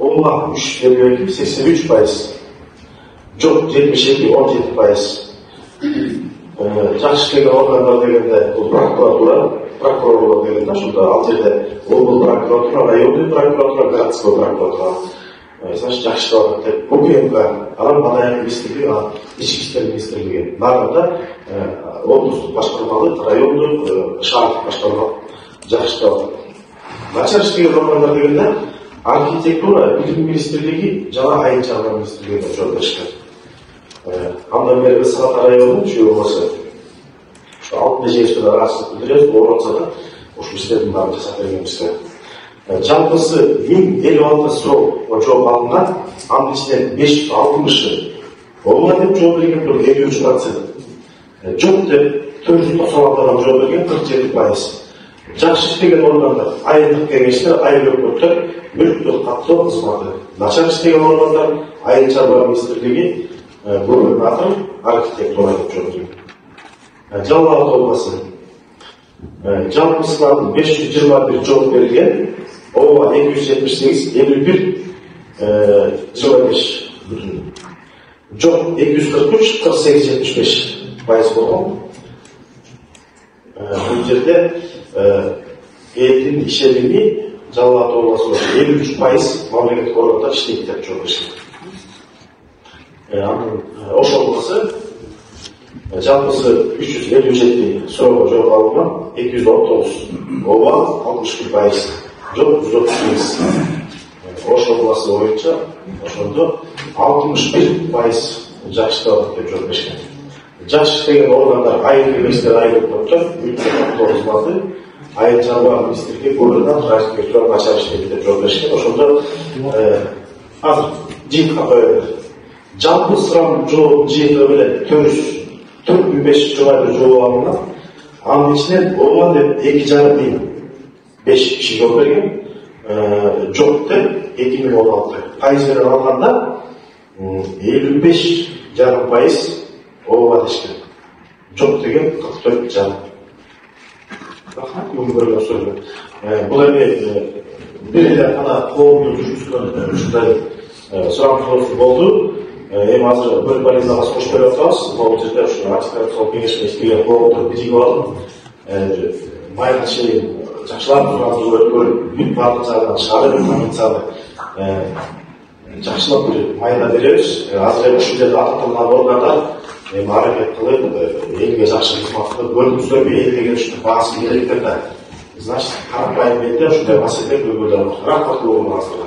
Onunla müşterileri 83%. Çok 77-17%. Жақсы істеген органдар дегенде бұл прокуратура, прокурорлар дегенде шунда ал жерде облыс прокуратура, районный прокуратура, городской прокуратура. Значит, жақсы деп УКМК, анан Мадаев министрлиги, Ички иштер министрлиги нарында облустук башкармалык, райондук, шаардык башкарма жақсы деп. Начар иштеген органдар дегенде архитектура, билим министрлиги жана айыл чарба министрлиги жолдошкан. Анда бері Сағат районының үшеуі şu alt meclisinde rahatsızlık bildiriyoruz. Doğru olsa da hoş işlerin var cesat vermemizde. Жалпысы 1056 сұрау жооп алынған, анын içinden 560-ы болмады деп жооп берген 53%. Жоқ деп 496 адам жооп берген 47%. Жақсы иштеген органдар, айылдык кеңештер, айыл өкмөттөр, мүлктүк каттоо кызматы. Начар иштеген органдар, айыл чарба министрлиги, губернатор, архитектура деп жооп берген. Жалал Абад обласы. Жалпысынан 521 жооп берилген, ооба 278, 51 25 бүтүн. Жоқ 243, 48-75% болгон. Бул жерде элдин ишеними Жалал Абад обласында 53% мамлекеттик органдар иштейт деп жооп беришкен. Ош обласы жалпысы 357 сұрауға жооп алынған, 219, ооба 61%, жоқ 138. Ош обласы боюнча ошондо 61% жакшы деп жооп беришкен. Жакшы иштеген органдар, айыл кеңештер, айыл өкмөттөр, мүлктүк каттоо кызматы, айыл чарба министрлиги, губернатор, архитектура, начар иштейт деп жооп беришкен. Ошондо азыр жыйынтыкка кое берет. Жалпы сурам жооп жыйынтыгы менен 445 жооп алынған, анын ичинен ооба деп 2,5 киши жооп берген, жок деп 2016 пайыз менен алганда 55,5% ооба дешкен. Жок деген 44,5%. Рахмат, бүгүн көргөн сөзү. Бул эми бир эле гана коомдун жүргүзгөн ушундай сурам соосу болду. Эми азыр бөлүп балиндага согуш берип атабыз. Бул жерде ушу аттестациялык кеңешке иштеген коомдор бизиге алып, майга чейин жакшылап сурамызды көрүп, бүт баардык жагынан чыгарып, информацияны жакшылап майда беребиз. Азыр эми ушул жерде аталган органдар аракет кылып, элге жакшы кызмат кылып, көрдүңүздөр эл деген ушундай баасын берет да. Значит, карапайым элде ушундай маселелер көбөйүп жатат. Рахмат болгон азырга.